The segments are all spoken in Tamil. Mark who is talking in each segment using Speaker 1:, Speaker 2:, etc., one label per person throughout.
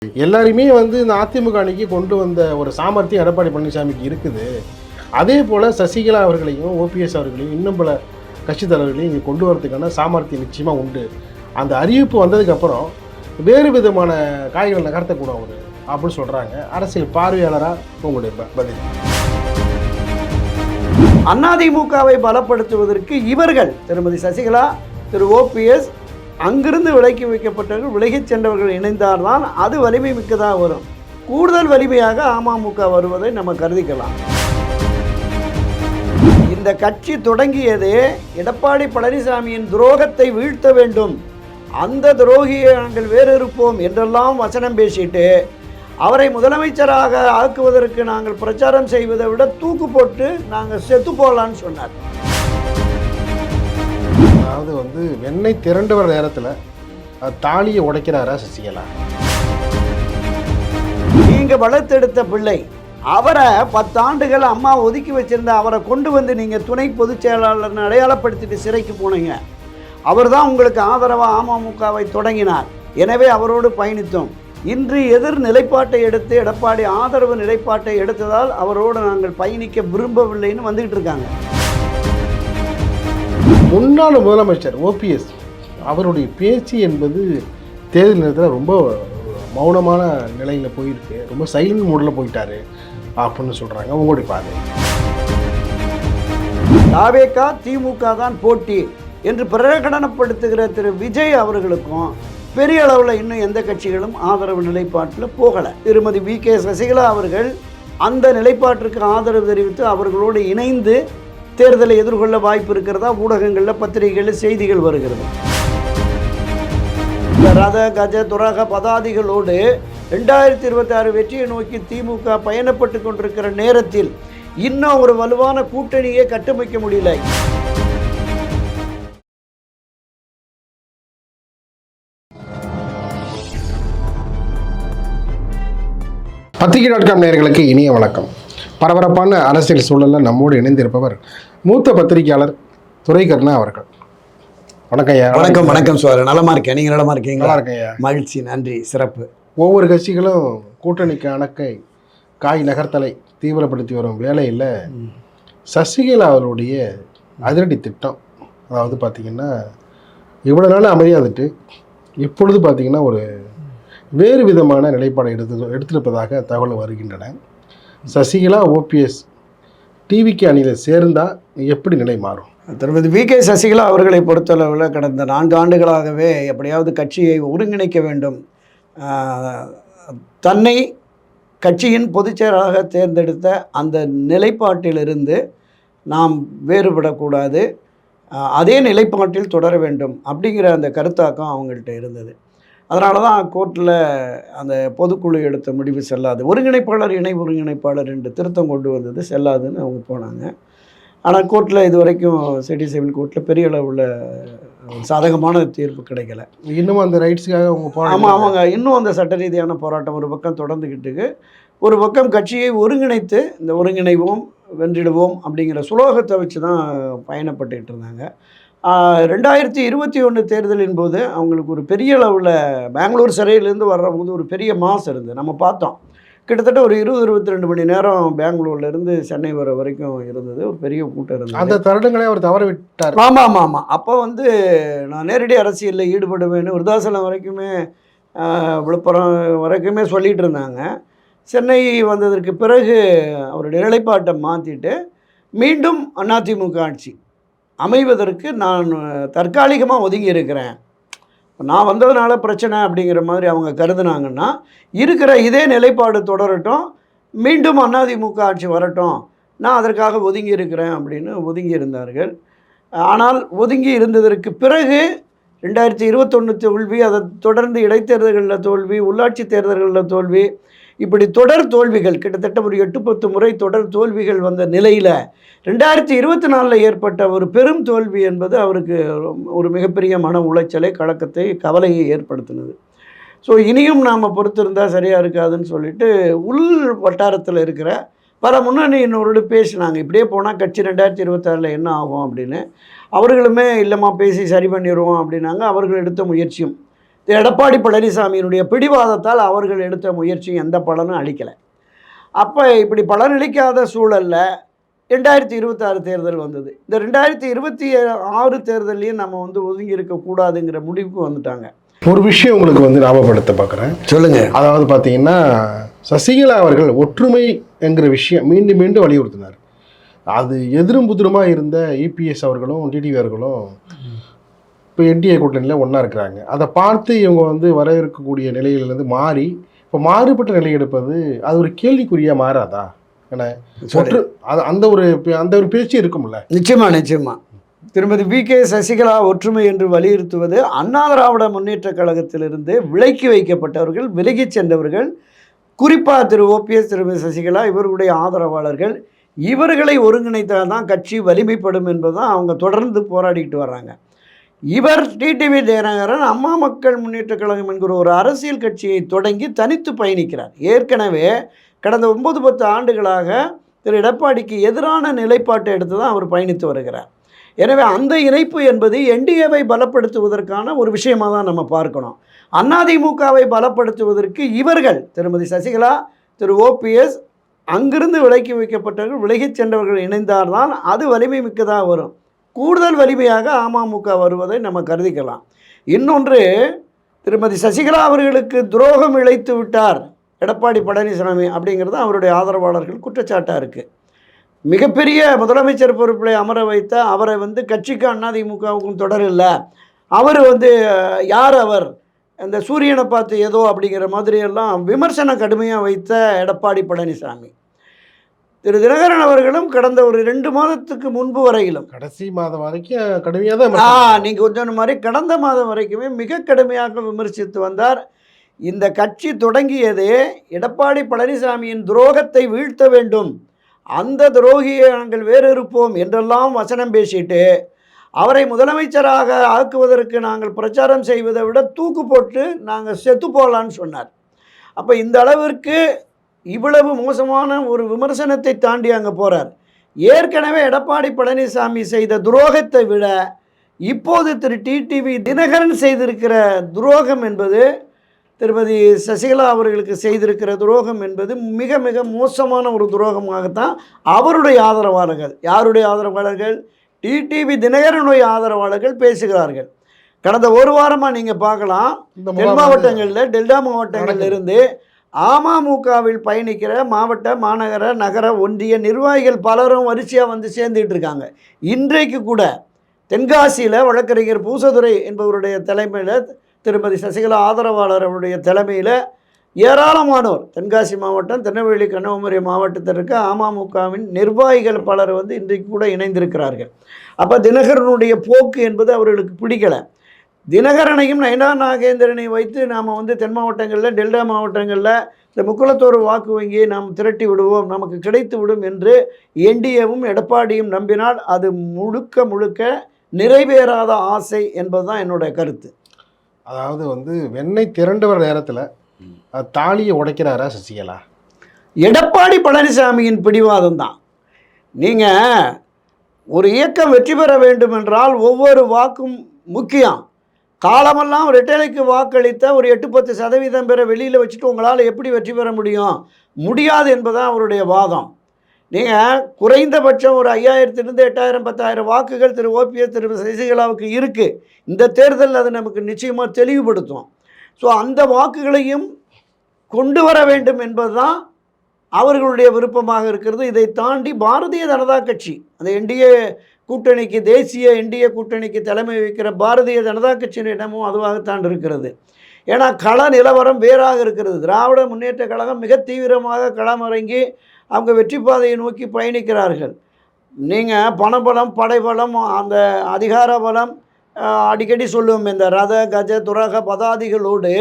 Speaker 1: எல்லாருமே இந்த அதிமுக அணிக்கு கொண்டு வந்த ஒரு சாமர்த்தியம் எடப்பாடி பழனிசாமிக்கு இருக்குது. அதே போல் சசிகலா அவர்களையும் ஓபிஎஸ் அவர்களையும் இன்னும் பல கட்சித் தலைவர்களையும் இங்கே கொண்டு வரதுக்கான சாமர்த்தியம் நிச்சயமாக உண்டு. அந்த அறிவிப்பு வந்ததுக்கப்புறம் வேறு விதமான காய்களை நகர்த்தக்கூடும் அவர் அப்படின்னு சொல்கிறாங்க. அரசியல் பார்வையாளராக உங்களுடைய பதில்.
Speaker 2: அதிமுகவை பலப்படுத்துவதற்கு இவர்கள் திருமதி சசிகலா, திரு ஓபிஎஸ் அங்கிருந்து விலக்கி வைக்கப்பட்டவர்கள், விலகிச் சென்றவர்கள் இணைந்தால்தான் அது வலிமை மிக்கதாக வரும். கூடுதல் வலிமையாக அமமுக வருவதை நம்ம கருதிக்கலாம். இந்த கட்சி தொடங்கியதே எடப்பாடி பழனிசாமியின் துரோகத்தை வீழ்த்த வேண்டும், அந்த துரோகியை நாங்கள் வேறு இருப்போம் என்றெல்லாம் வசனம் பேசிட்டு அவரை முதலமைச்சராக ஆக்குவதற்கு நாங்கள் பிரச்சாரம் செய்வதை விட தூக்கு போட்டு நாங்கள் செத்து போகலான்னு சொன்னார்.
Speaker 1: அதாவது வெண்ணெய் திரண்டு வர நேரத்தில் தாலியை உடைக்கிறாரா சசிகலா?
Speaker 2: நீங்கள் வளர்த்தெடுத்த பிள்ளை, அவரை 10 ஆண்டுகள் அம்மா ஒதுக்கி வச்சிருந்த அவரை கொண்டு வந்து நீங்கள் துணை பொதுச் செயலாளர்னு அடையாளப்படுத்திட்டு சிறைக்கு போனீங்க. அவர் தான் உங்களுக்கு ஆதரவாக அமமுகவை தொடங்கினார். எனவே அவரோடு பயணித்தோம். இன்று எதிர் நிலைப்பாட்டை எடுத்து எடப்பாடி ஆதரவு நிலைப்பாட்டை எடுத்ததால் அவரோடு நாங்கள் பயணிக்க விரும்பவில்லைன்னு வந்துக்கிட்டு இருக்காங்க.
Speaker 1: முன்னாள் முதலமைச்சர் ஓபிஎஸ் அவருடைய பேச்சு என்பது தேர்தல் நேரத்தில் ரொம்ப மௌனமான நிலையில் போயிருக்கு, ரொம்ப சைலண்ட் மோடில் போயிட்டாரு அப்படின்னு சொல்கிறாங்க. உங்களுடைய பார்வை.
Speaker 2: தாவேகா திமுக தான் போட்டி என்று பிரகடனப்படுத்துகிற திரு விஜய் அவர்களுக்கும் பெரிய அளவில் இன்னும் எந்த கட்சிகளும் ஆதரவு நிலைப்பாட்டில் போகலை. திருமதி வி.கே. சசிகலா அவர்கள் அந்த நிலைப்பாட்டிற்கு ஆதரவு தெரிவித்து அவர்களோடு இணைந்து தேர்தலை எதிர்கொள்ள வாய்ப்பு இருக்கிறதா ஊடகங்களில் பத்திரிகைகளில் செய்திகள் வருகிறது. இந்த ரத கஜ துரக பதாதிகளோடு 2026 வெற்றியை நோக்கி திமுக பயணப்பட்டு கொண்டிருக்கிற நேரத்தில் இன்னும் ஒரு வலுவான கூட்டணியை கட்டமைக்க முடியல.
Speaker 1: பத்திரிகை.com நேயர்களுக்கு இனிய வணக்கம். பரபரப்பான அரசியல் சூழலில் நம்மோடு இணைந்திருப்பவர் மூத்த பத்திரிகையாளர் துரைக்கருணா அவர்கள். வணக்கம் ஐயா.
Speaker 2: வணக்கம். வணக்கம் சார். நலமா இருக்கேன். நீங்கள் நலமா இருக்கீங்க?
Speaker 1: நல்லா இருக்கேன் ஐயா.
Speaker 2: மகிழ்ச்சி, நன்றி, சிறப்பு.
Speaker 1: ஒவ்வொரு கட்சிகளும் கூட்டணிக்கு அணக்கை காய் நகர்த்தலை தீவிரப்படுத்தி வரும் வேளையில் சசிகலா அவருடைய அதிரடி திட்டம், அதாவது பார்த்திங்கன்னா இவ்வளோ நாள் அமைதியாக இருந்துட்டு இப்பொழுது பார்த்திங்கன்னா ஒரு வேறு விதமான நிலைப்பாடை எடுத்திருப்பதாக தகவல் வருகின்றன. சசிகலா ஓபிஎஸ் டிவிக்கு அணியில் சேர்ந்தால் எப்படி நிலை மாறும்?
Speaker 2: திருமதி வி.கே. சசிகலா அவர்களை பொறுத்தளவில் கடந்த 4 ஆண்டுகளாகவே எப்படியாவது கட்சியை ஒருங்கிணைக்க வேண்டும், தன்னை கட்சியின் பொதுச்செயலாளராக தேர்ந்தெடுத்த அந்த நிலைப்பாட்டிலிருந்து நாம் வேறுபடக்கூடாது, அதே நிலைப்பாட்டில் தொடர வேண்டும் அப்படிங்கிற அந்த கருத்தாக்கம் அவங்கள்ட்ட இருந்தது. அதனால தான் கோர்ட்டில் அந்த பொதுக்குழு எடுத்த முடிவு செல்லாது, ஒருங்கிணைப்பாளர் இணை ஒருங்கிணைப்பாளர் என்று திருத்தம் கொண்டு வந்தது செல்லாதுன்னு அவங்க போனாங்க. ஆனால் கோர்ட்டில் இது வரைக்கும் சிட்டி சிவில் கோர்ட்டில் பெரிய அளவில் சாதகமான தீர்ப்பு கிடைக்கல.
Speaker 1: இன்னும் அந்த ரைட்ஸுக்காக அவங்க
Speaker 2: ஆமாம், அவங்க இன்னும் அந்த சட்ட ரீதியான போராட்டம் ஒரு பக்கம் தொடர்ந்துக்கிட்டு, ஒரு பக்கம் கட்சியை ஒருங்கிணைத்து இந்த ஒருங்கிணைவோம் வென்றிடுவோம் அப்படிங்கிற சுலோகத்தை வச்சு தான் பயணப்பட்டுக்கிட்டு இருந்தாங்க. 2021 தேர்தலின் போது அவங்களுக்கு ஒரு பெரிய அளவில் பெங்களூர் சிறையிலேருந்து வர்றபோது ஒரு பெரிய மாஸ் இருந்தது. நம்ம பார்த்தோம், கிட்டத்தட்ட ஒரு 20-22 மணி நேரம் பெங்களூர்லேருந்து சென்னை வர வரைக்கும் இருந்தது, ஒரு பெரிய கூட்டம் இருந்தது.
Speaker 1: அந்த தருணங்களே அவர் தவற விட்டார்.
Speaker 2: ஆமாம். அப்போ நான் நேரடி அரசியலில் ஈடுபடுவேன்னு விருதாசலம் வரைக்குமே விழுப்புரம் வரைக்குமே சொல்லிகிட்டு இருந்தாங்க. சென்னை வந்ததற்கு பிறகு அவருடைய நிலைப்பாட்டை மாற்றிட்டு மீண்டும் அதிமுக ஆட்சி அமைவதற்கு நான் தற்காலிகமாக ஒதுங்கி இருக்கிறேன், நான் வந்ததுனால பிரச்சனை அப்படிங்கிற மாதிரி அவங்க கருதுனாங்கன்னா, இருக்கிற இதே நிலைப்பாடு தொடரட்டும், மீண்டும் அதிமுக ஆட்சி வரட்டும், நான் அதற்காக ஒதுங்கி இருக்கிறேன் அப்படின்னு ஒதுங்கி இருந்தார்கள். ஆனால் ஒதுங்கி இருந்ததற்கு பிறகு 2021 தோல்வி, அதை தொடர்ந்து இடைத்தேர்தல்களில் தோல்வி, உள்ளாட்சி தேர்தல்களில் தோல்வி, இப்படி தொடர் தோல்விகள், கிட்டத்தட்ட ஒரு 8-10 முறை தொடர் தோல்விகள் வந்த நிலையில் 2024 ஏற்பட்ட ஒரு பெரும் தோல்வி என்பது அவருக்கு ஒரு மிகப்பெரிய மன உளைச்சலை, கலக்கத்தை, கவலையை ஏற்படுத்தினது. ஸோ இனியும் நாம் பொறுத்திருந்தால் சரியாக இருக்காதுன்னு சொல்லிட்டு உள் வட்டாரத்தில் இருக்கிற பல முன்னணியினரோடு பேசினாங்க. இப்படியே போனால் கட்சி 2026 என்ன ஆகும் அப்படின்னு. அவர்களுமே இல்லைம்மா பேசி சரி பண்ணிடுவோம் அப்படின்னாங்க. அவர்கள் எடுத்த முயற்சியும் எடப்பாடி பழனிசாமியினுடைய பிடிவாதத்தால் அவர்கள் எடுத்த முயற்சி எந்த பலனும் அளிக்கலை. அப்போ இப்படி பலனளிக்காத சூழலில் 2026 தேர்தல் வந்தது. இந்த 2026 தேர்தலையும் நம்ம வந்து ஒதுங்கி இருக்கக்கூடாதுங்கிற முடிவுக்கு வந்துட்டாங்க.
Speaker 1: ஒரு விஷயம் உங்களுக்கு வந்து ஞாபகப்படுத்த பார்க்குறேன்.
Speaker 2: சொல்லுங்கள்.
Speaker 1: அதாவது பார்த்தீங்கன்னா சசிகலா அவர்கள் ஒற்றுமை என்கிற விஷயம் மீண்டும் மீண்டும் வலியுறுத்தினார். அது எதிரும் புதிருமாக இருந்த இபிஎஸ் அவர்களும் டிடிவி அவர்களும் இப்போ என்டிஏ கூட்டணியில் ஒன்றா இருக்கிறாங்க. அதை பார்த்து இவங்க வந்து வர இருக்கக்கூடிய நிலையிலேருந்து மாறி இப்போ மாறுபட்ட நிலை எடுப்பது அது ஒரு கேள்விக்குறியாக மாறாதா? ஏன்னா அந்த ஒரு பேச்சு இருக்கும்ல.
Speaker 2: நிச்சயமா திருமதி வி.கே. சசிகலா ஒற்றுமை என்று வலியுறுத்துவது அண்ணா திராவிட முன்னேற்ற கழகத்திலிருந்து விலக்கி வைக்கப்பட்டவர்கள், விலகிச் சென்றவர்கள், குறிப்பாக திரு ஓபிஎஸ், திருமதி சசிகலா இவர்களுடைய ஆதரவாளர்கள், இவர்களை ஒருங்கிணைத்தால் தான் கட்சி வலிமைப்படும் என்பதுதான் அவங்க தொடர்ந்து போராடிக்கிட்டு வர்றாங்க. இவர் டிடிவி தினகரன் அம்மா மக்கள் முன்னேற்ற கழகம் என்கிற ஒரு அரசியல் கட்சியை தொடங்கி தனித்து பயணிக்கிறார். ஏற்கனவே கடந்த 9-10 ஆண்டுகளாக திரு எடப்பாடிக்கு எதிரான நிலைப்பாட்டை எடுத்து தான் அவர் பயணித்து வருகிறார். எனவே அந்த இணைப்பு என்பது என்டிஏவை பலப்படுத்துவதற்கான ஒரு விஷயமாக தான் நம்ம பார்க்கணும். அதிமுகவை பலப்படுத்துவதற்கு இவர்கள் திருமதி சசிகலா, திரு ஓபிஎஸ், அங்கிருந்து விலக்கி வைக்கப்பட்டவர்கள், விலகிச் சென்றவர்கள் இணைந்தால்தான் அது வலிமை மிக்கதாக வரும். கூடுதல் வலிமையாக அமமுக வருவதை நம்ம கருதிக்கலாம். இன்னொன்று, திருமதி சசிகலா அவர்களுக்கு துரோகம் இழைத்து விட்டார் எடப்பாடி பழனிசாமி அப்படிங்கிறது அவருடைய ஆதரவாளர்கள் குற்றச்சாட்டாக இருக்குது. மிகப்பெரிய முதலமைச்சர் பொறுப்பில் அமர வைத்த அவரை வந்து கட்சிக்கு அதிமுகவுக்கும் தொடர் இல்லை, அவர் வந்து யார் அவர், அந்த சூரியனை பார்த்து ஏதோ அப்படிங்கிற மாதிரியெல்லாம் விமர்சனம் கடுமையாக வைத்த எடப்பாடி பழனிசாமி, திரு தினகரன் அவர்களும் கடந்த ஒரு 2 மாதத்துக்கு முன்பு வரையிலும்
Speaker 1: கடைசி மாதம் வரைக்கும் கடுமையாக தான்
Speaker 2: நீங்கள் கொஞ்சம் மாதிரி கடந்த மாதம் வரைக்குமே மிக கடுமையாக விமர்சித்து வந்தார். இந்த கட்சி தொடங்கியதே எடப்பாடி பழனிசாமியின் துரோகத்தை வீழ்த்த வேண்டும், அந்த துரோகியை நாங்கள் வேறிருப்போம் என்றெல்லாம் வசனம் பேசிட்டு அவரை முதலமைச்சராக ஆக்குவதற்கு நாங்கள் பிரச்சாரம் செய்வதை விட தூக்கு போட்டு நாங்கள் செத்து போகலான்னு சொன்னார். அப்போ இந்த அளவிற்கு இவ்வளவு மோசமான ஒரு விமர்சனத்தை தாண்டி அங்கே போகிறார். ஏற்கனவே எடப்பாடி பழனிசாமி செய்த துரோகத்தை விட இப்போது திரு டிடிவி தினகரன் செய்திருக்கிற துரோகம் என்பது, திருமதி சசிகலா அவர்களுக்கு செய்திருக்கிற துரோகம் என்பது மிக மிக மோசமான ஒரு துரோகமாகத்தான் அவருடைய ஆதரவாளர்கள், யாருடைய ஆதரவாளர்கள், டிடிவி தினகரனுடைய ஆதரவாளர்கள் பேசுகிறார்கள். கடந்த ஒரு வாரமாக நீங்கள் பார்க்கலாம், தென் மாவட்டங்களில், டெல்டா மாவட்டங்களில் இருந்து அமமுகவில் பயணிக்கிற மாவட்ட, மாநகர, நகர, ஒன்றிய நிர்வாகிகள் பலரும் வரிசையாக வந்து சேர்ந்துட்டு இருக்காங்க. இன்றைக்கு கூட தென்காசியில் வழக்கறிஞர் பூசதுரை என்பவருடைய தலைமையில், திருமதி சசிகலா ஆதரவாளர் அவருடைய தலைமையில் ஏராளமானோர், தென்காசி மாவட்டம், திருநெல்வேலி, கன்னியாகுமரி மாவட்டத்தில் இருக்க அமமுகவின் நிர்வாகிகள் பலர் வந்து இன்றைக்கு கூட இணைந்திருக்கிறார்கள். அப்போ தினகரனுடைய போக்கு என்பது அவர்களுக்கு பிடிக்கலை. தினகரனையும் நயனா நாகேந்திரனையும் வைத்து நாம் வந்து தென் மாவட்டங்களில், டெல்டா மாவட்டங்களில் இந்த முக்குளத்தோர் வாக்கு வங்கியை நாம் திரட்டி விடுவோம், நமக்கு கிடைத்து விடும் என்று என்டிஏவும் எடப்பாடியும் நம்பினால் அது முழுக்க முழுக்க நிறைவேறாத ஆசை என்பதுதான் என்னுடைய கருத்து.
Speaker 1: அதாவது வந்து வெண்ணெய் திரண்டு வர நேரத்தில் தாலியை உடைக்கிறாரா சசிகலா?
Speaker 2: எடப்பாடி பழனிசாமியின் பிடிவாதம் தான். நீங்கள் ஒரு இயக்கம் வெற்றி பெற வேண்டும் என்றால் ஒவ்வொரு வாக்கும் முக்கியம். காலமெல்லாம் ரெட்டலைக்கு வாக்களித்த ஒரு 8-10% பேரை வெளியில் வச்சுட்டு உங்களால் எப்படி வெற்றி பெற முடியும்? முடியாது என்பதுதான் அவருடைய வாதம். நீங்கள் குறைந்தபட்சம் ஒரு 5000 8000 10000 வாக்குகள் திரு ஓபிஎஸ், திரு சசிகலாவுக்கு இருக்குது. இந்த தேர்தல் அது நமக்கு நிச்சயமாக தெளிவுபடுத்தும். ஸோ அந்த வாக்குகளையும் கொண்டு வர வேண்டும் என்பது தான் அவர்களுடைய விருப்பமாக இருக்கிறது. இதை தாண்டி பாரதிய ஜனதா கட்சி, அந்த என்டிஏ கூட்டணிக்கு, தேசிய என்டிஏ கூட்டணிக்கு தலைமை வைக்கிற பாரதிய ஜனதா கட்சியின் இடமும் அதுவாகத்தான் இருக்கிறது. ஏன்னா கள நிலவரம் வேறாக இருக்கிறது. திராவிட முன்னேற்ற கழகம் மிக தீவிரமாக களமிறங்கி அவங்க வெற்றி பாதையை நோக்கி பயணிக்கிறார்கள். நீங்கள் பணபலம், படைபலம், அந்த அதிகார பலம், அடிக்கடி சொல்லுவோம், இந்த ரத கஜ துரக பதாதிகளோடு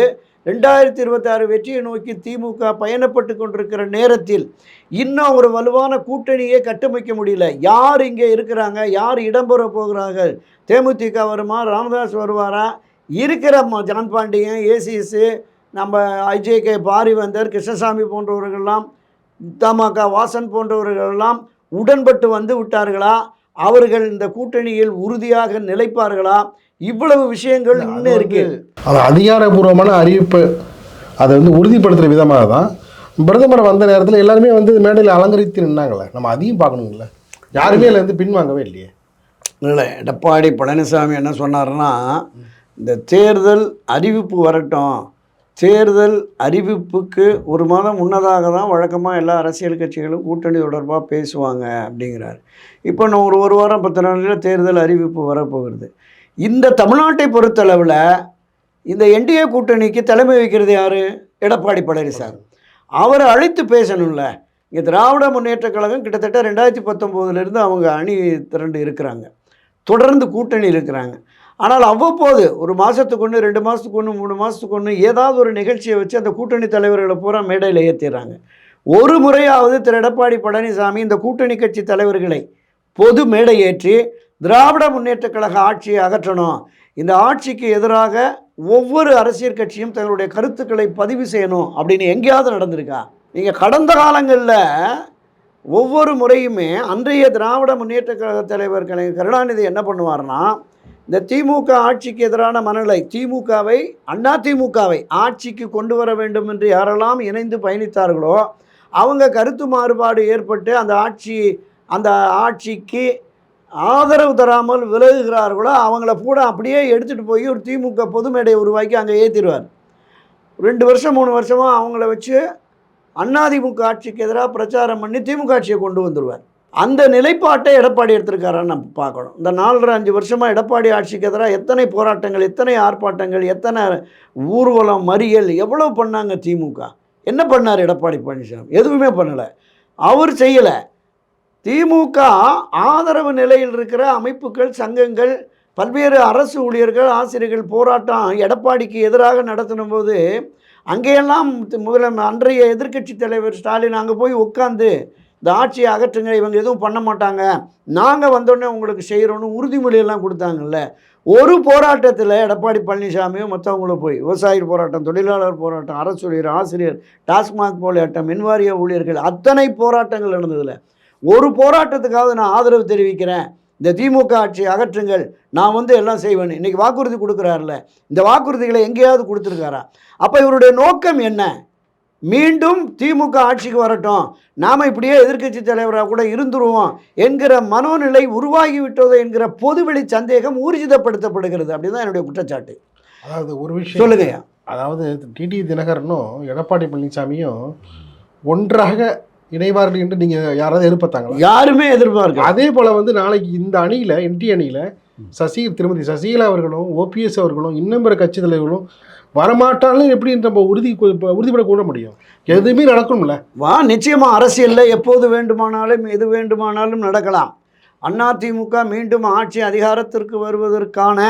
Speaker 2: 2026 வெற்றியை நோக்கி திமுக பயணப்பட்டு கொண்டிருக்கிற நேரத்தில் இன்னும் ஒரு வலுவான கூட்டணியை கட்டமைக்க முடியல. யார் இங்கே இருக்கிறாங்க, யார் இடம்பெற போகிறார்கள்? தேமுதிக வருமா, ராமதாஸ் வருவாரா, இருக்கிற ஜான் பாண்டியன், ஏசிஎஸ், நம்ம ஐஜேகே பாரிவந்தர், கிருஷ்ணசாமி போன்றவர்களெல்லாம், தமாக வாசன் போன்றவர்களெல்லாம் உடன்பட்டு வந்து விட்டார்களா? அவர்கள் இந்த கூட்டணியில் உறுதியாக நிலைப்பார்களா? இவ்வளவு விஷயங்கள் இன்னும் இருக்கு.
Speaker 1: அது அதிகாரபூர்வமான அறிவிப்பு அதை வந்து உறுதிப்படுத்துகிற விதமாக தான் பிரதமர் வந்த நேரத்தில் எல்லாருமே வந்து மேடையில் அலங்கரித்து நின்னாங்களே, நம்ம அதையும் பார்க்கணுங்கள. யாருமே அதில் வந்து பின்வாங்கவே இல்லையே.
Speaker 2: இல்லை, எடப்பாடி பழனிசாமி என்ன சொன்னார்னா, இந்த தேர்தல் அறிவிப்பு வரட்டும், தேர்தல் அறிவிப்புக்கு ஒரு மாதம் முன்னதாக தான் வழக்கமாக எல்லா அரசியல் கட்சிகளும் கூட்டணி தொடர்பாக பேசுவாங்க அப்படிங்கிறார். இப்போ நான் ஒரு வாரம் 10 நாளில் தேர்தல் அறிவிப்பு வரப்போகிறது. இந்த தமிழ்நாட்டை பொறுத்தளவில் இந்த என்டிஏ கூட்டணிக்கு தலைமை வைக்கிறது யார்? எடப்பாடி பழனிசாமி. அவரை அழைத்து பேசணும்ல. இங்கே திராவிட முன்னேற்றக் கழகம் கிட்டத்தட்ட 2019 அவங்க அணி திரண்டு இருக்கிறாங்க, தொடர்ந்து கூட்டணி இருக்கிறாங்க. ஆனால் அவ்வப்போது ஒரு மாதத்துக்கு ஒன்று, 2 மாதத்துக்கு ஒன்று, 3 மாதத்துக்கு ஒன்று ஏதாவது ஒரு நிகழ்ச்சியை வச்சு அந்த கூட்டணி தலைவர்களை பூரா மேடையில் ஏற்றிடுறாங்க. ஒரு முறையாவது திரு எடப்பாடி பழனிசாமி இந்த கூட்டணி கட்சி தலைவர்களை பொது மேடை ஏற்றி திராவிட முன்னேற்றக் கழக ஆட்சியை அகற்றணும், இந்த ஆட்சிக்கு எதிராக ஒவ்வொரு அரசியல் கட்சியும் தங்களுடைய கருத்துக்களை பதிவு செய்யணும் அப்படின்னு எங்கேயாவது நடந்திருக்கா? நீங்கள் கடந்த காலங்களில் ஒவ்வொரு முறையுமே அன்றைய திராவிட முன்னேற்றக் கழக தலைவர் கலைஞர் கருணாநிதி என்ன பண்ணுவார்னா, இந்த திமுக ஆட்சிக்கு எதிரான மனநிலை, அதிமுகவை ஆட்சிக்கு கொண்டு வர வேண்டும் என்று யாரெல்லாம் இணைந்து பயணித்தார்களோ அவங்க கருத்து மாறுபாடு ஏற்பட்டு அந்த ஆட்சிக்கு ஆதரவு தராமல் விலகுகிறார்களோ அவங்கள கூட அப்படியே எடுத்துகிட்டு போய் ஒரு திமுக பொது மேடையை உருவாக்கி அங்கே ஏற்றிடுவார். 2 வருஷம் 3 வருஷமாக அவங்கள வச்சு அதிமுக ஆட்சிக்கு எதிராக பிரச்சாரம் பண்ணி திமுக ஆட்சியை கொண்டு வந்துடுவார். அந்த நிலைப்பாட்டை எடப்பாடி எடுத்திருக்காரான்னு நம்ம பார்க்கணும். இந்த 4.5 வருஷமாக எடப்பாடி ஆட்சிக்கு எதிராக எத்தனை போராட்டங்கள், எத்தனை ஆர்ப்பாட்டங்கள், எத்தனை ஊர்வலம், மறியல், எவ்வளோ பண்ணாங்க திமுக? என்ன பண்ணார் எடப்பாடி பழனிசாமி? எதுவுமே பண்ணலை, அவர் செய்யலை. திமுக ஆதரவு நிலையில் இருக்கிற அமைப்புகள், சங்கங்கள், பல்வேறு அரசு ஊழியர்கள், ஆசிரியர்கள் போராட்டம் எடப்பாடிக்கு எதிராக நடத்தின போது அங்கேயெல்லாம் அன்றைய எதிர்க்கட்சி தலைவர் ஸ்டாலின் அங்கே போய் உட்காந்து இந்த ஆட்சியை அகற்றுங்க, இவங்க எதுவும் பண்ண மாட்டாங்க, நாங்கள் வந்தோடனே உங்களுக்கு செய்கிறோன்னு உறுதிமொழியெல்லாம் கொடுத்தாங்கல்ல. ஒரு போராட்டத்தில் எடப்பாடி பழனிசாமியும் மற்றவங்களும் போய் விவசாய போராட்டம், தொழிலாளர் போராட்டம், அரசு ஊழியர், ஆசிரியர், டாஸ்மாக் போராட்டம், மின்வாரிய ஊழியர்கள், அத்தனை போராட்டங்கள் நடந்ததில்லை. ஒரு போராட்டத்துக்காவது நான் ஆதரவு தெரிவிக்கிறேன், இந்த திமுக ஆட்சியை அகற்றுங்கள், நான் வந்து எல்லாம் செய்வேன், இன்றைக்கி வாக்குறுதி கொடுக்குறாருல, இந்த வாக்குறுதிகளை எங்கேயாவது கொடுத்துருக்காரா? அப்போ இவருடைய நோக்கம் என்ன? மீண்டும் திமுக ஆட்சிக்கு வரட்டும், நாம் இப்படியே எதிர்க்கட்சி தலைவராக கூட இருந்துருவோம் என்கிற மனோநிலை உருவாகிவிட்டதோ என்கிற பொதுவெளி சந்தேகம் ஊர்ஜிதப்படுத்தப்படுகிறது. அப்படிதான் என்னுடைய குற்றச்சாட்டு.
Speaker 1: அதாவது ஒரு விஷயம்
Speaker 2: சொல்லுங்கய்யா.
Speaker 1: அதாவது டிடி தினகரனும் எடப்பாடி பழனிசாமியும் ஒன்றாக இணைவார்கள் என்று நீங்கள் யாராவது எதிர்பார்த்தாங்களா?
Speaker 2: யாருமே எதிர்பார்க்க.
Speaker 1: அதே போல் வந்து நாளைக்கு இந்த அணியில், என்டி அணியில் திருமதி சசிகலா அவர்களும் ஓபிஎஸ் அவர்களும் இன்னும் பிற கட்சி தலைவர்களும் வரமாட்டாலும் எப்படி நம்ம உறுதிப்பட கூட முடியும்? எதுவுமே நடக்கும்ல.
Speaker 2: நிச்சயமாக அரசியலில் எப்போது வேண்டுமானாலும் எது வேண்டுமானாலும் நடக்கலாம். அதிமுக மீண்டும் ஆட்சி அதிகாரத்திற்கு வருவதற்கான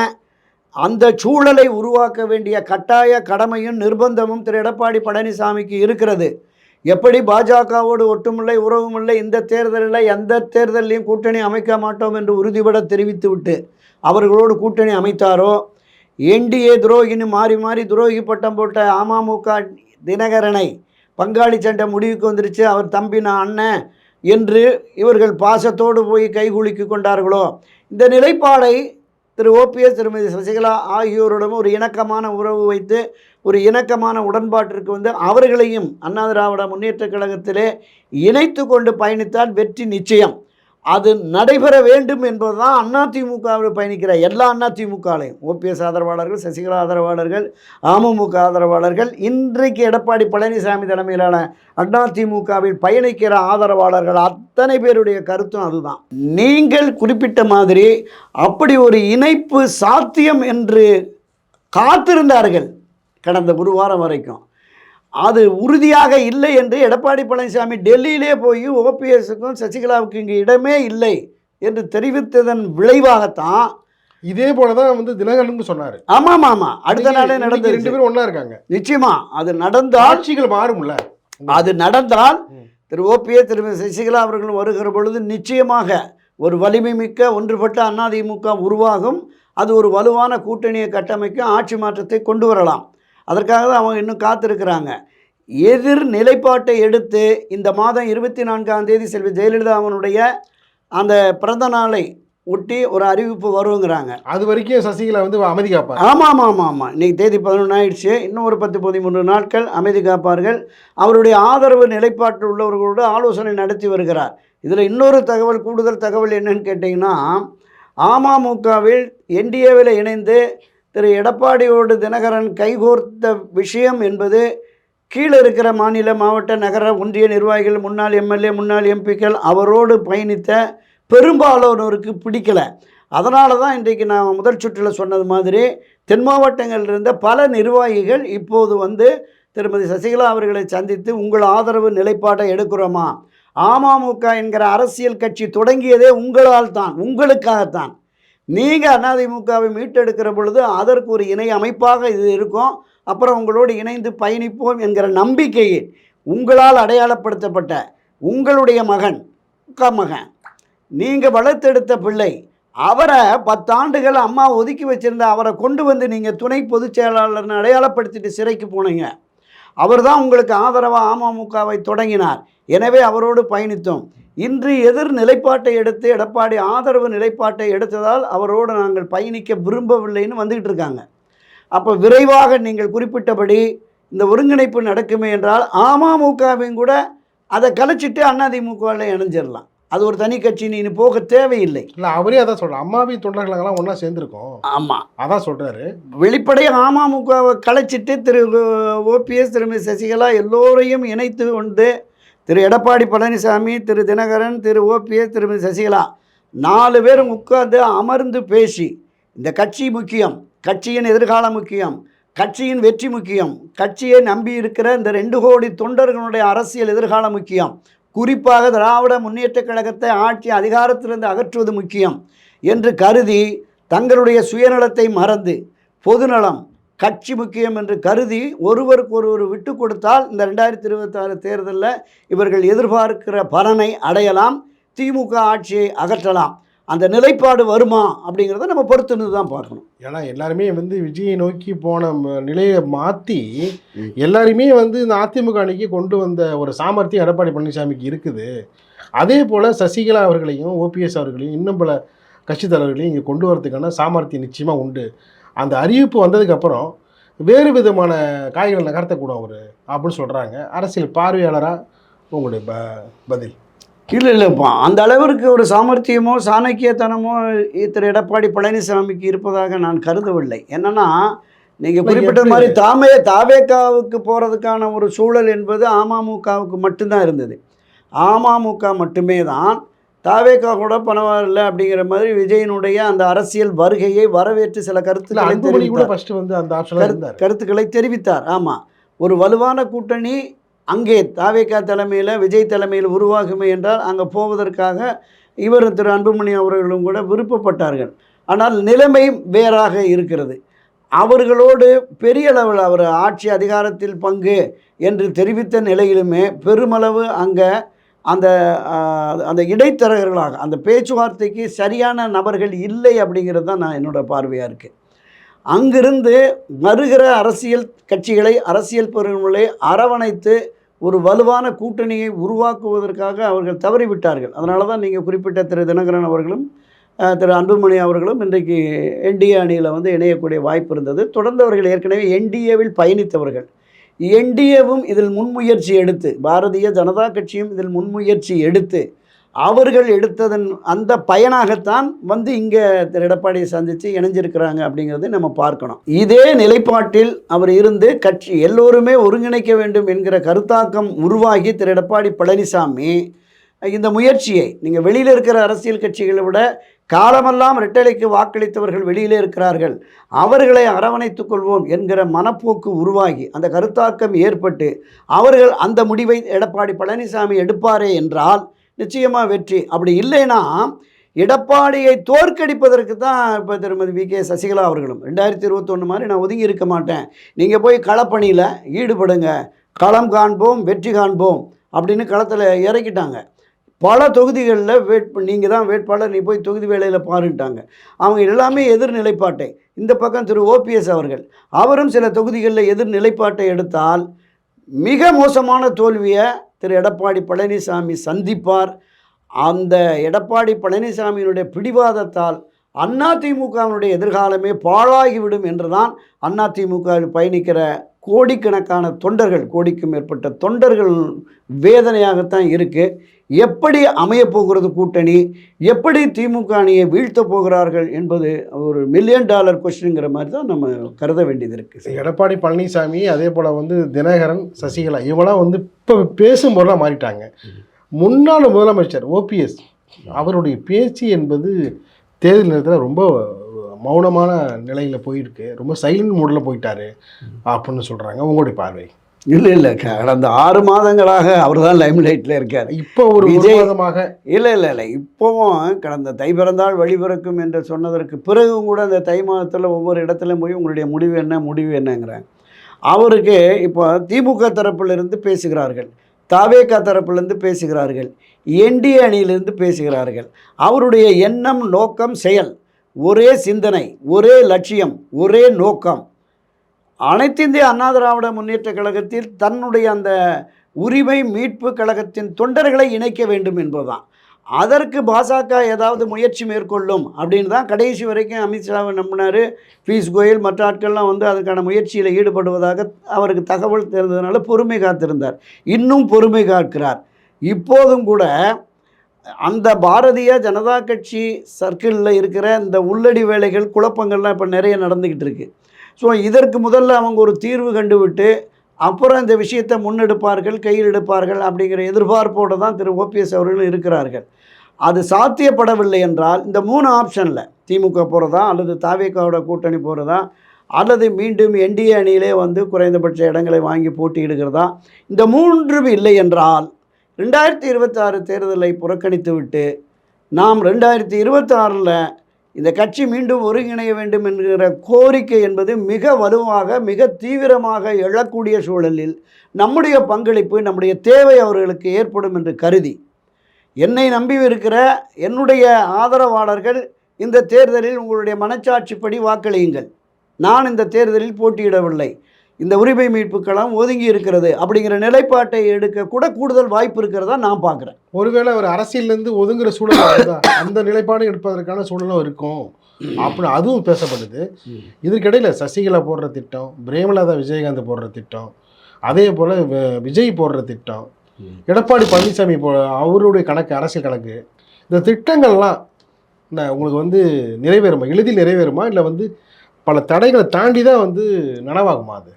Speaker 2: அந்த சூழலை உருவாக்க வேண்டிய கட்டாய கடமையும் நிர்பந்தமும் திரு எடப்பாடி பழனிசாமிக்கு இருக்கிறது. எப்படி பாஜகவோடு ஒட்டுமில்லை, உறவுமில்லை, இந்த தேர்தலில் எந்த தேர்தலையும் கூட்டணி அமைக்க மாட்டோம் என்று உறுதிபட தெரிவித்துவிட்டு அவர்களோடு கூட்டணி அமைத்தாரோ, என்டிஏ துரோகின்னு மாறி மாறி துரோகி பட்டம் போட்ட அமமுக தினகரனை பங்காளி சண்டை முடிவுக்கு வந்துருச்சு, அவர் தம்பி நான் அண்ணன் என்று இவர்கள் பாசத்தோடு போய் கைகுலுக்கி கொண்டார்களோ, இந்த நிலைப்பாடை திரு ஓபிஎஸ், திருமதி சசிகலா ஆகியோரிடம் ஒரு இணக்கமான உறவு வைத்து ஒரு இணக்கமான உடன்பாட்டிற்கு வந்து அவர்களையும் அண்ணா திராவிட முன்னேற்றக் கழகத்திலே இணைத்து கொண்டு பயணித்தால் வெற்றி நிச்சயம். அது நடைபெற வேண்டும் என்பதுதான் அதிமுகவில் பயணிக்கிற எல்லா அதிமுகலையும் ஓபிஎஸ் ஆதரவாளர்கள், சசிகலா ஆதரவாளர்கள், அமமுக ஆதரவாளர்கள், இன்றைக்கு எடப்பாடி பழனிசாமி தலைமையிலான அதிமுகவில் பயணிக்கிற ஆதரவாளர்கள் அத்தனை பேருடைய கருத்தும் அதுதான். நீங்கள் குறிப்பிட்ட மாதிரி அப்படி ஒரு இணைப்பு சாத்தியம் என்று காத்திருந்தார்கள் கடந்த ஒரு வாரம் வரைக்கும். அது உறுதியாக இல்லை என்று எடப்பாடி பழனிசாமி டெல்லியிலே போய் ஓபிஎஸ்க்கும் சசிகலாவுக்கு இங்கே இடமே இல்லை என்று தெரிவித்ததன் விளைவாகத்தான்
Speaker 1: இதே போல தான் வந்து தினகரன் சொன்னார்.
Speaker 2: ஆமாம் ஆமாம், அடுத்த நாளே நடந்து
Speaker 1: 2 பேரும் ஒன்றா இருக்காங்க.
Speaker 2: நிச்சயமா அது நடந்தால்
Speaker 1: ஆட்சிகள் மாறும்ல.
Speaker 2: அது நடந்தால் திரு ஓபிஎஸ், திருமதி சசிகலா அவர்கள் வருகிற பொழுது நிச்சயமாக ஒரு வலிமை மிக்க ஒன்றுபட்ட அதிமுக உருவாகும். அது ஒரு வலுவான கூட்டணியை கட்டமைக்கும், ஆட்சி மாற்றத்தை கொண்டு வரலாம். அதற்காக தான் அவங்க இன்னும் காத்திருக்கிறாங்க. எதிர் நிலைப்பாட்டை எடுத்து இந்த மாதம் 24ஆம் தேதி செல்வி ஜெயலலிதா அவனுடைய அந்த பிறந்த நாளை ஒட்டி ஒரு அறிவிப்பு வருங்கிறாங்க.
Speaker 1: அது வரைக்கும் சசிகலா வந்து அமைதி காப்பாங்க.
Speaker 2: ஆமாம். இன்னைக்கு தேதி 11 ஆயிடுச்சு. இன்னும் ஒரு 10, 13 நாட்கள் அமைதி காப்பார்கள். அவருடைய ஆதரவு நிலைப்பாட்டில் உள்ளவர்களோடு ஆலோசனை நடத்தி வருகிறார். இதில் இன்னொரு தகவல், கூடுதல் தகவல் என்னன்னு கேட்டிங்கன்னா, அமமுகவில் என்டிஏவில் இணைந்து திரு எடப்பாடியோடு தினகரன் கைகோர்த்த விஷயம் என்பது கீழே இருக்கிற மாநில, மாவட்ட, நகர, ஒன்றிய நிர்வாகிகள், முன்னாள் எம்எல்ஏ, முன்னாள் எம்பிக்கள் அவரோடு பயணித்த பெரும்பாலானோருக்கு பிடிக்கலை. அதனால தான் இன்றைக்கு நான் முதல் சுற்றில் சொன்னது மாதிரி தென் மாவட்டங்களில் இருந்த பல நிர்வாகிகள் இப்போது வந்து திருமதி சசிகலா அவர்களை சந்தித்து உங்கள் ஆதரவு நிலைப்பாட்டை எடுக்கிறோமா, அமமுக என்கிற அரசியல் கட்சி தொடங்கியதே உங்களால் தான், உங்களுக்காகத்தான். நீங்கள் அதிமுகவை மீட்டெடுக்கிற பொழுது அதற்கு ஒரு இணை அமைப்பாக இது இருக்கும், அப்புறம் உங்களோடு இணைந்து பயணிப்போம் என்கிற நம்பிக்கையை உங்களால் அடையாளப்படுத்தப்பட்ட உங்களுடைய மகன் நீங்கள் வளர்த்தெடுத்த பிள்ளை, அவரை 10 ஆண்டுகள் அம்மா ஒதுக்கி வச்சுருந்த அவரை கொண்டு வந்து நீங்கள் துணை பொதுச் செயலாளர்னு அடையாளப்படுத்திட்டு சிறைக்கு போனீங்க. அவர் தான் உங்களுக்கு ஆதரவாக அமமுகவை தொடங்கினார். எனவே அவரோடு பயணித்தோம். இன்று எதிர் நிலைப்பாட்டை எடுத்து எடப்பாடி ஆதரவு நிலைப்பாட்டை எடுத்ததால் அவரோடு நாங்கள் பயணிக்க விரும்பவில்லைன்னு வந்துக்கிட்டு இருக்காங்க. அப்போ விரைவாக நீங்கள் குறிப்பிட்டபடி இந்த ஒருங்கிணைப்பு நடக்குமே என்றால் அமமுகவையும் கூட அதை கலைச்சிட்டு அதிமுகவில் இணைஞ்சிடலாம். அது ஒரு தனி கட்சி, நீ போக தேவையில்லை.
Speaker 1: இல்லை, அவரே அதான் சொல்கிறார். அம்மாவி தொண்டர்களெல்லாம் ஒன்றா சேர்ந்துருக்கோம்.
Speaker 2: ஆமாம்,
Speaker 1: அதான் சொல்கிறாரு.
Speaker 2: வெளிப்படையாக அமமுகவை கலைச்சிட்டு திரு ஓபிஎஸ், திருமதி சசிகலா எல்லோரையும் இணைத்து கொண்டு திரு எடப்பாடி பழனிசாமி, திரு தினகரன், திரு ஓபிஎஸ், திருமதி சசிகலா 4 பேரும் உட்கார்ந்து அமர்ந்து பேசி இந்த கட்சி முக்கியம், கட்சியின் எதிர்காலம் முக்கியம், கட்சியின் வெற்றி முக்கியம், கட்சியை நம்பி இருக்கிற இந்த 2 கோடி தொண்டர்களுடைய அரசியல் எதிர்காலம் முக்கியம், குறிப்பாக திராவிட முன்னேற்றக் கழகத்தை ஆட்சி அதிகாரத்திலிருந்து அகற்றுவது முக்கியம் என்று கருதி தங்களுடைய சுயநலத்தை மறந்து பொதுநலம், கட்சி முக்கியம் என்று கருதி ஒருவருக்கு ஒருவர் விட்டு கொடுத்தால் இந்த 2026 தேர்தலில் இவர்கள் எதிர்பார்க்கிற பலனை அடையலாம், திமுக ஆட்சியை அகற்றலாம். அந்த நிலைப்பாடு வருமா அப்படிங்கிறத நம்ம பொறுத்துன்னு தான் பார்க்கணும்.
Speaker 1: ஏன்னா எல்லாருமே வந்து விஜயை நோக்கி போன நிலையை மாற்றி எல்லாருமே வந்து இந்த அதிமுக அணிக்கு கொண்டு வந்த ஒரு சாமர்த்தியம் எடப்பாடி பழனிசாமிக்கு இருக்குது. அதே போல் சசிகலா அவர்களையும் ஓபிஎஸ் அவர்களையும் இன்னும் பல கட்சித் தலைவர்களையும் இங்கே கொண்டு வரதுக்கான சாமர்த்தியம் நிச்சயமாக உண்டு. அந்த அறிவிப்பு வந்ததுக்கப்புறம் வேறு விதமான காய்கள் நகர்த்தக்கூடும் அவர் அப்படின்னு சொல்கிறாங்க. அரசியல் பார்வையாளராக உங்களுடைய பதில்?
Speaker 2: இல்லைப்பா, அந்த அளவிற்கு ஒரு சாமர்த்தியமோ சாணக்கியத்தனமோ திரு எடப்பாடி பழனிசாமிக்கு இருப்பதாக நான் கருதவில்லை. என்னன்னா, நீங்கள் குறிப்பிட்ட மாதிரி தாவேகாவுக்கு போகிறதுக்கான ஒரு சூழல் என்பது அமமுகவுக்கு மட்டும்தான் இருந்தது. அமமுக மட்டுமே தான் தாவேகா கூட பணவாரில்லை அப்படிங்கிற மாதிரி விஜயனுடைய அந்த அரசியல் வருகையை வரவேற்று சில கருத்துக்களை தெரிவித்தார். ஆமாம், ஒரு வலுவான கூட்டணி அங்கே தாவேகா தலைமையில், விஜய் தலைமையில் உருவாகுமே என்றால் அங்கே போவதற்காக இவர் திரு அன்புமணி அவர்களும் கூட விருப்பப்பட்டார்கள். ஆனால் நிலைமை வேறாக இருக்கிறது. அவர்களோடு பெரிய அளவில் அவர் ஆட்சி அதிகாரத்தில் பங்கு என்று தெரிவித்த நிலையிலுமே பெருமளவு அங்கே அந்த அந்த இடைத்தரகர்களாக அந்த பேச்சுவார்த்தைக்கு சரியான நபர்கள் இல்லை அப்படிங்கிறது தான் நான் என்னோடய பார்வையாக இருக்குது. அங்கிருந்து வருகிற அரசியல் கட்சிகளை, அரசியல் பெருமளை அரவணைத்து ஒரு வலுவான கூட்டணியை உருவாக்குவதற்காக அவர்கள் தவறிவிட்டார்கள். அதனால தான் நீங்கள் குறிப்பிட்ட திரு தினகரன் அவர்களும் திரு அன்புமணி அவர்களும் இன்றைக்கு என்டிஏ அணியில் வந்து இணையக்கூடிய வாய்ப்பு இருந்தது. தொடர்ந்து அவர்கள் ஏற்கனவே என்டிஏவில் பயணித்தவர்கள். என்டிஏவும் இதில் முன்முயற்சி எடுத்து, பாரதிய ஜனதா கட்சியும் இதில் முன்முயற்சி எடுத்து அவர்கள் எடுத்ததன் அந்த பயனாகத்தான் வந்து இங்கே திரு எடப்பாடியை சந்தித்து இணைஞ்சிருக்கிறாங்க அப்படிங்கிறது நம்ம பார்க்கணும். இதே நிலைப்பாட்டில் அவர் இருந்து கட்சி எல்லோருமே ஒருங்கிணைக்க வேண்டும் என்கிற கருத்தாக்கம் உருவாகி திரு எடப்பாடி பழனிசாமி இந்த முயற்சியை, நீங்கள் வெளியில் இருக்கிற அரசியல் கட்சிகளை விட காலமெல்லாம் ரெட்டலைக்கு வாக்களித்தவர்கள் வெளியிலே இருக்கிறார்கள், அவர்களை அரவணைத்துக் கொள்வோம் என்கிற மனப்போக்கு உருவாகி அந்த கருத்தாக்கம் ஏற்பட்டு அவர்கள் அந்த முடிவை எடப்பாடி பழனிசாமி எடுப்பாரே என்றால் நிச்சயமாக வெற்றி. அப்படி இல்லைன்னா எடப்பாடியை தோற்கடிப்பதற்கு தான் இப்போ திருமதி வி.கே. சசிகலா அவர்களும் 2021 மாதிரி நான் ஒதுங்கி இருக்க மாட்டேன், நீங்கள் போய் களப்பணியில் ஈடுபடுங்க, களம் காண்போம், வெற்றி காண்போம் அப்படின்னு களத்தில் இறக்கிட்டாங்க. பல தொகுதிகளில் நீங்கள் தான் வேட்பாளர், நீ போய் தொகுதி வேலையில் பாருட்டாங்க. அவங்க எல்லாமே எதிர்நிலைப்பாட்டை, இந்த பக்கம் திரு ஓபிஎஸ் அவரும் சில தொகுதிகளில் எதிர்நிலைப்பாட்டை எடுத்தால் மிக மோசமான தோல்வியை திரு எடப்பாடி பழனிசாமி சந்திப்பார். அந்த எடப்பாடி பழனிசாமியினுடைய பிடிவாதத்தால் அதிமுகவினுடைய எதிர்காலமே பாழாகிவிடும் என்றுதான் அதிமுகவில் பயணிக்கிற கோடிக்கணக்கான தொண்டர்கள், கோடிக்கு மேற்பட்ட தொண்டர்கள் வேதனையாகத்தான் இருக்குது. எப்படி அமையப்போகிறது கூட்டணி, எப்படி திமுக அணியை வீழ்த்த போகிறார்கள் என்பது ஒரு $1 மில்லியன் கொஸ்டின்ங்கிற மாதிரி தான் நம்ம கருத வேண்டியது இருக்குது.
Speaker 1: எடப்பாடி பழனிசாமி அதே போல் வந்து தினகரன், சசிகலா இவங்களாம் வந்து இப்போ பேசும்போதெல்லாம் மாறிட்டாங்க. முன்னாள் முதலமைச்சர் ஓபிஎஸ் அவருடைய பேச்சு என்பது தேர்தல் நேரத்தில் ரொம்ப மௌனமான நிலையில் போயிருக்கு, ரொம்ப சைலண்ட் மோடில் போயிட்டாரு அப்படின்னு சொல்கிறாங்க. உங்களுடைய பார்வை?
Speaker 2: இல்லை கடந்த 6 மாதங்களாக அவர் தான் லைம் லைட்டில் இருக்கார்.
Speaker 1: இப்போ ஒரு விஜயமாக
Speaker 2: இல்லை இப்போவும் கடந்த தை பிறந்தால் வழி பிறக்கும் என்று சொன்னதற்கு பிறகும் கூட அந்த தை மாதத்தில் ஒவ்வொரு இடத்துலையும் போய் உங்களுடைய முடிவு என்னங்கிறாங்க. அவருக்கு இப்போ திமுக தரப்பிலிருந்து பேசுகிறார்கள், தாவேகா தரப்பிலிருந்து பேசுகிறார்கள், என்டிஏ அணியிலிருந்து பேசுகிறார்கள். அவருடைய எண்ணம், நோக்கம், செயல் ஒரே சிந்தனை, ஒரே லட்சியம், ஒரே நோக்கம். அனைத்து இந்திய அண்ணா திராவிட முன்னேற்ற கழகத்தில் தன்னுடைய அந்த உரிமை மீட்பு கழகத்தின் தொண்டர்களை இணைக்க வேண்டும் என்பதுதான். அதற்கு பாஜக ஏதாவது முயற்சி மேற்கொள்ளும் அப்படின்னு தான் கடைசி வரைக்கும் அமித்ஷாவை நம்பினார். பீயூஷ் கோயல் மற்ற ஆட்கள்லாம் வந்து அதுக்கான முயற்சியில் ஈடுபடுவதாக அவருக்கு தகவல் தெரிந்ததுனால பொறுமை காத்திருந்தார். இன்னும் பொறுமை காக்கிறார். இப்போதும் கூட அந்த பாரதிய ஜனதா கட்சி சர்க்கிளில் இருக்கிற இந்த உள்ளடி வேலைகள், குழப்பங்கள்லாம் இப்போ நிறைய நடந்துக்கிட்டு இருக்குது. ஸோ இதற்கு முதல்ல அவங்க ஒரு தீர்வு கண்டுவிட்டு அப்புறம் இந்த விஷயத்தை முன்னெடுப்பார்கள், கையில் எடுப்பார்கள் அப்படிங்கிற எதிர்பார்ப்போடு தான் திரு ஓபிஎஸ் அவர்கள் இருக்கிறார்கள். அது சாத்தியப்படவில்லை என்றால் இந்த 3 ஆப்ஷனில் திமுக போகிறதா, அல்லது தாவேகாவோட கூட்டணி போகிறதா, அல்லது மீண்டும் என்டிஏ அணியிலே வந்து குறைந்தபட்ச இடங்களை வாங்கி போட்டியிடுகிறதா, இந்த 3 இல்லை என்றால் 2026 தேர்தலை புறக்கணித்து விட்டு நாம் 2026 இந்த கட்சி மீண்டும் ஒருங்கிணைய வேண்டும் என்கிற கோரிக்கை என்பது மிக வலுவாக, மிக தீவிரமாக எழக்கூடிய சூழலில் நம்முடைய பங்களிப்பு, நம்முடைய தேவை அவர்களுக்கு ஏற்படும் என்று கருதி என்னை நம்பி இருக்கிற என்னுடைய ஆதரவாளர்கள் இந்த தேர்தலில் உங்களுடைய மனச்சாட்சிப்படி வாக்களியுங்கள், நான் இந்த தேர்தலில் போட்டியிடவில்லை, இந்த உரிமை மீட்பு களம் ஒதுங்கி இருக்கிறது அப்படிங்கிற நிலைப்பாட்டை எடுக்க கூட கூடுதல் வாய்ப்பு இருக்கிறதா நான் பார்க்குறேன்.
Speaker 1: ஒருவேளை ஒரு அரசியலேருந்து ஒதுங்குற சூழல் அந்த நிலைப்பாடு எடுப்பதற்கான சூழலும் இருக்கும் அப்படின்னு அதுவும் பேசப்படுது. இதற்கிடையில் சசிகலா போடுற திட்டம், பிரேமலதா விஜயகாந்த் போடுற திட்டம், அதே போல் விஜய் போடுற திட்டம், எடப்பாடி பழனிசாமி அவருடைய கணக்கு, அரசியல் கணக்கு, இந்த திட்டங்கள்லாம் உங்களுக்கு வந்து நிறைவேறுமா, எளிதில் நிறைவேறுமா, இல்லை வந்து பல தடைகளை தாண்டி தான் வந்து நனவாகுமா? அது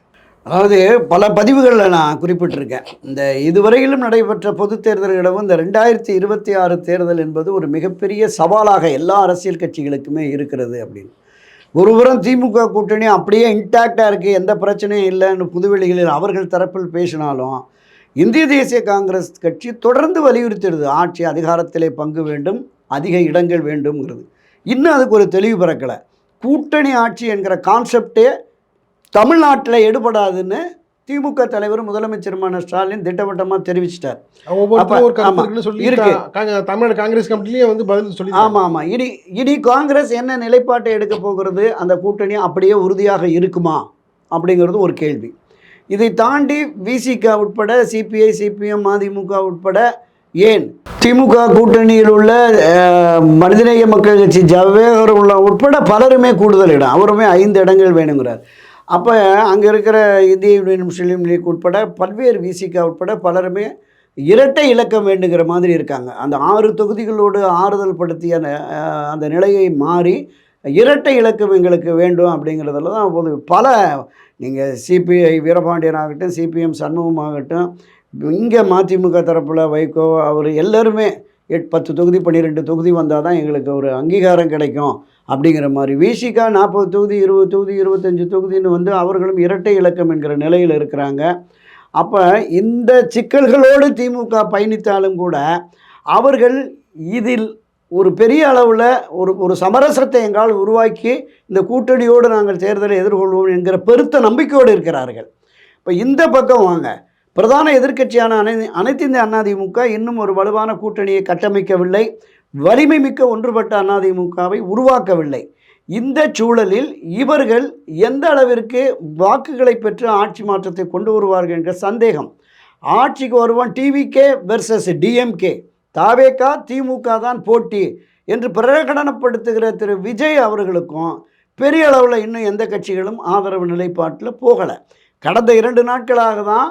Speaker 2: அதாவது பல பதிவுகளில் நான் குறிப்பிட்டிருக்கேன். இந்த இதுவரையிலும் நடைபெற்ற பொது தேர்தல்களிடவும் இந்த 2026 தேர்தல் என்பது ஒரு மிகப்பெரிய சவாலாக எல்லா அரசியல் கட்சிகளுக்குமே இருக்கிறது அப்படின்னு. ஒருபுறம் திமுக கூட்டணி அப்படியே இன்டாக்டாக இருக்குது, எந்த பிரச்சனையும் இல்லைன்னு புதுவெளிகளில் அவர்கள் தரப்பில் பேசினாலும் இந்திய தேசிய காங்கிரஸ் கட்சி தொடர்ந்து வலியுறுத்திடுது, ஆட்சி அதிகாரத்திலே பங்கு வேண்டும், அதிக இடங்கள் வேண்டும்ங்கிறது. இன்னும் அதுக்கு ஒரு தெளிவு பிறக்கலை. கூட்டணி ஆட்சி என்கிற கான்செப்டே தமிழ்நாட்டில் எடுபடாதுன்னு திமுக தலைவர் முதலமைச்சருமான ஸ்டாலின் திட்டவட்டமாக தெரிவிச்சிட்டார்.
Speaker 1: தமிழ்நாடு காங்கிரஸ் கமிட்டிலேயே வந்து பதில் சொல்லி,
Speaker 2: ஆமாம் இனி காங்கிரஸ் என்ன நிலைப்பாட்டை எடுக்க போகிறது, அந்த கூட்டணி அப்படியே உறுதியாக இருக்குமா அப்படிங்கிறது ஒரு கேள்வி. இதை தாண்டி விசிக உட்பட சிபிஐ, சிபிஎம், அதிமுக உட்பட, ஏன் திமுக கூட்டணியில் உள்ள மனிதநேய மக்கள் கட்சி ஜவஹர் உட்பட பலருமே கூடுதல் இடம், அவருமே 5 இடங்கள் வேணுங்கிறார். அப்போ அங்கே இருக்கிற இந்திய யூனியன் முஸ்லீம் லீக் உட்பட பல்வேறு விசிக உட்பட பலருமே இரட்டை இலக்கம் வேண்டுங்கிற மாதிரி இருக்காங்க. அந்த 6 தொகுதிகளோடு ஆறுதல் படுத்திய அந்த நிலையை மாறி இரட்டை இலக்கம் எங்களுக்கு வேண்டும் அப்படிங்கிறதுல தான் அப்போது பல, நீங்கள் சிபிஐ வீரபாண்டியன் ஆகட்டும், சிபிஎம் சண்முகம் ஆகட்டும், இங்கே மதிமுக தரப்பில் வைகோ, அவர் எல்லாருமே 10 தொகுதி 12 தொகுதி வந்தால் தான் எங்களுக்கு ஒரு அங்கீகாரம் கிடைக்கும் அப்படிங்கிற மாதிரி. விசிக 40 தொகுதி 20 தொகுதி 25 தொகுதின்னு வந்து அவர்களும் இரட்டை இலக்கம் என்கிற நிலையில் இருக்கிறாங்க. அப்போ இந்த சிக்கல்களோடு திமுக பயணித்தாலும் கூட அவர்கள் இதில் ஒரு பெரிய அளவில் ஒரு சமரசத்தை எங்களால் உருவாக்கி இந்த கூட்டணியோடு நாங்கள் தேர்தலை எதிர்கொள்வோம் என்கிற பெருத்த நம்பிக்கையோடு இருக்கிறார்கள். இப்போ இந்த பக்கம் வாங்க, பிரதான எதிர்க்கட்சியான அனைத்து இந்திய அதிமுக இன்னும் ஒரு வலுவான கூட்டணியை கட்டமைக்கவில்லை, வலிமை மிக்க ஒன்றுபட்ட அதிமுகவை உருவாக்கவில்லை. இந்த சூழலில் இவர்கள் எந்த அளவிற்கு வாக்குகளை பெற்று ஆட்சி மாற்றத்தை கொண்டு வருவார்கள் என்ற சந்தேகம். ஆட்சிக்கு வருவான் டிவிகே வெர்சஸ் டிஎம்கே, தாவேகா திமுக தான் போட்டி என்று பிரகடனப்படுத்துகிற திரு விஜய் அவர்களுக்கும் பெரிய அளவில் இன்னும் எந்த கட்சிகளும் ஆதரவு நிலைப்பாட்டில் போகலை. கடந்த 2 நாட்களாக தான்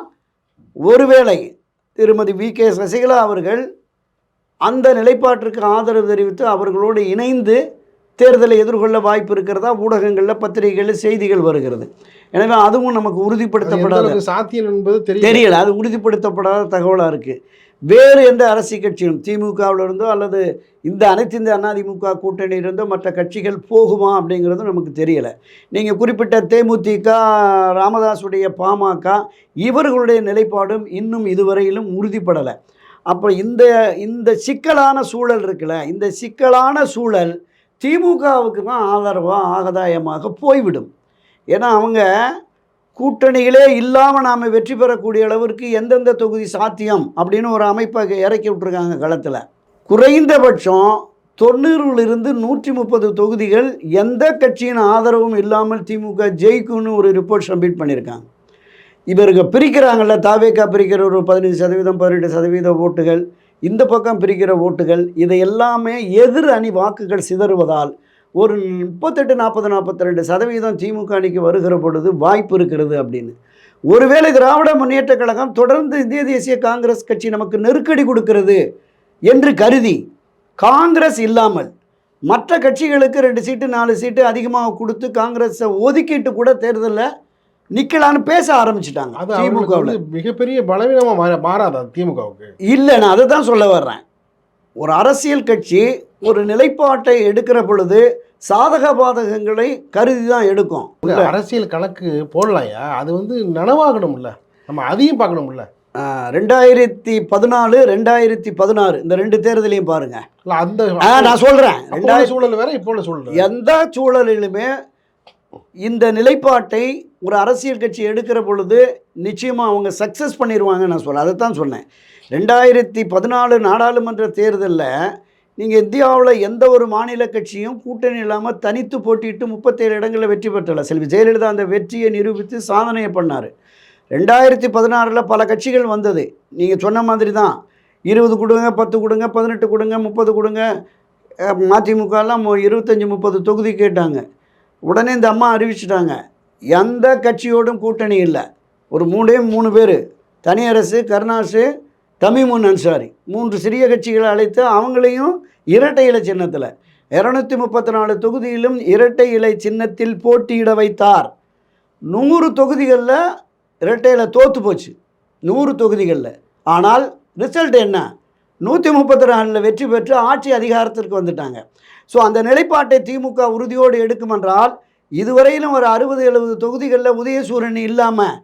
Speaker 2: ஒருவேளை திருமதி வி.கே. சசிகலா அவர்கள் அந்த நிலைப்பாட்டிற்கு ஆதரவு தெரிவித்து அவர்களோடு இணைந்து தேர்தலை எதிர்கொள்ள வாய்ப்பு இருக்கிறதா ஊடகங்களில் பத்திரிகைகளில் செய்திகள் வருகிறது. எனவே அதுவும் நமக்கு உறுதிப்படுத்தப்படாத
Speaker 1: சாத்தியம் என்பது
Speaker 2: தெரியல. அது உறுதிப்படுத்தப்படாத தகவலாக இருக்குது. வேறு எந்த அரசியல் கட்சியும் திமுகவில் இருந்தோ அல்லது இந்த அனைத்து இந்த அதிமுக கூட்டணி இருந்தோ மற்ற கட்சிகள் போகுமா அப்படிங்கிறது நமக்கு தெரியலை. நீங்கள் குறிப்பிட்ட தேமுதிக, ராமதாஸுடைய பாமக இவர்களுடைய நிலைப்பாடும் இன்னும் இதுவரையிலும் உறுதிப்படலை. அப்போ இந்த சிக்கலான சூழல் இருக்குல்ல, இந்த சிக்கலான சூழல் திமுகவுக்கு தான் ஆதரவாக ஆதாயமாக போய்விடும். ஏன்னா அவங்க கூட்டணிகளே இல்லாமல் நாம் வெற்றி பெறக்கூடிய அளவிற்கு எந்தெந்த தொகுதி சாத்தியம் அப்படின்னு ஒரு அமைப்பை இறக்கி விட்டுருக்காங்க களத்தில். குறைந்தபட்சம் 90லிருந்து 130 தொகுதிகள் எந்த கட்சியின் ஆதரவும் இல்லாமல் திமுக ஜெயிக்கும்னு ஒரு ரிப்போர்ட் சப்மிட் பண்ணியிருக்காங்க. இவருக்கு பிரிக்கிறாங்கள்ல, தாவேக்கா பிரிக்கிற ஒரு 15%, 18% ஓட்டுகள், இந்த பக்கம் பிரிக்கிற ஓட்டுகள், இதை எல்லாமே எதிர் அணி வாக்குகள் சிதறுவதால் ஒரு 38, 40, 42% திமுக அணிக்கு வருகிற பொழுது வாய்ப்பு இருக்கிறது அப்படின்னு. ஒருவேளை திராவிட முன்னேற்ற கழகம் தொடர்ந்து இந்திய தேசிய காங்கிரஸ் கட்சி நமக்கு நெருக்கடி கொடுக்கிறது என்று கருதி காங்கிரஸ் இல்லாமல் மற்ற கட்சிகளுக்கு 2 சீட்டு 4 சீட்டு அதிகமாக கொடுத்து காங்கிரஸை ஒதுக்கிட்டு கூட தேர்தலில் நிக்கலான்னு பேச ஆரம்பிச்சிட்டாங்க. திமுகவில்
Speaker 1: மிகப்பெரிய பலவீனமாக மாறாதா திமுகவுக்கு?
Speaker 2: இல்லை, நான் அதை தான் சொல்ல வர்றேன். ஒரு அரசியல் கட்சி ஒரு நிலைப்பாட்டை எடுக்கிற பொழுது சாதக பாதகங்களை கருதி தான் எடுக்கும்.
Speaker 1: அரசியல் கணக்கு போடலாயா? அது நனவாகணும்ல, நம்ம அதையும் பார்க்கணும்ல.
Speaker 2: 2014, 2016 இந்த 2 தேர்தலையும் பாருங்க.
Speaker 1: அந்த
Speaker 2: நான் சொல்றேன்,
Speaker 1: 2000 சூழல் வேற இப்போ சூழல்.
Speaker 2: எந்த சூழலிலுமே இந்த நிலைப்பாட்டை ஒரு அரசியல் கட்சி எடுக்கிற பொழுது நிச்சயமாக அவங்க சக்ஸஸ் பண்ணிடுவாங்க. நான் சொல்ல அதை தான் சொன்னேன். 2014 நாடாளுமன்ற தேர்தலில் நீங்கள் இந்தியாவில் எந்த ஒரு மாநில கட்சியும் கூட்டணி இல்லாமல் தனித்து போட்டிட்டு 37 இடங்களில் வெற்றி பெற்றல. செல்வி ஜெயலலிதா அந்த வெற்றியை நிரூபித்து சாதனையை பண்ணார். 2016 பல கட்சிகள் வந்தது. நீங்கள் சொன்ன மாதிரி தான் 20 கொடுங்க, 10 கொடுங்க, 18 கொடுங்க, 30 கொடுங்க. மதிமுகலாம் 25, 30 தொகுதி கேட்டாங்க. உடனே இந்த அம்மா அறிவிச்சிட்டாங்க, எந்த கட்சியோடும் கூட்டணி இல்லை. ஒரு 3 பேர், தனியரசு, கருணாசு, தமிமுன் அன்சாரி 3 சிறிய கட்சிகளை அழைத்து அவங்களையும் இரட்டை இலை சின்னத்தில் 234 தொகுதியிலும் இரட்டை இலை சின்னத்தில் போட்டியிட வைத்தார். 100 தொகுதிகளில் இரட்டை இலை தோற்று போச்சு, 100 தொகுதிகளில். ஆனால் ரிசல்ட் என்ன? 134 வெற்றி பெற்று ஆட்சி அதிகாரத்திற்கு வந்துட்டாங்க. ஸோ அந்த நிலைப்பாட்டை திமுக உறுதியோடு எடுக்குமென்றால் இதுவரையிலும் ஒரு 60-70 தொகுதிகளில் உதயசூரியன் இல்லாமல்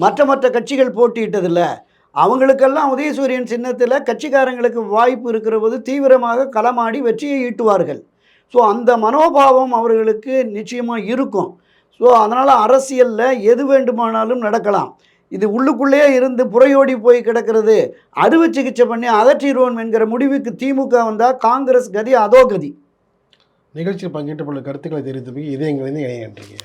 Speaker 2: மற்ற கட்சிகள் போட்டியிட்டதில்லை. அவங்களுக்கெல்லாம் உதயசூரியன் சின்னத்தில் கட்சிக்காரங்களுக்கு வாய்ப்பு இருக்கிற போது தீவிரமாக களமாடி வெற்றியை ஈட்டுவார்கள். ஸோ அந்த மனோபாவம் அவர்களுக்கு நிச்சயமாக இருக்கும். ஸோ அதனால் அரசியலில் எது வேண்டுமானாலும் நடக்கலாம். இது உள்ளுக்குள்ளேயே இருந்து புறையோடி போய் கிடக்கிறது, அறுவை சிகிச்சை பண்ணி அகற்றிடுவோம் என்கிற முடிவுக்கு திமுக வந்தால் காங்கிரஸ் கதி அதோ கதி.
Speaker 1: நிகழ்ச்சியில் பங்கேற்று பல கருத்துக்களை தெரிவித்தமைக்கு இதயங்களிலிருந்து இணைகின்றீங்க.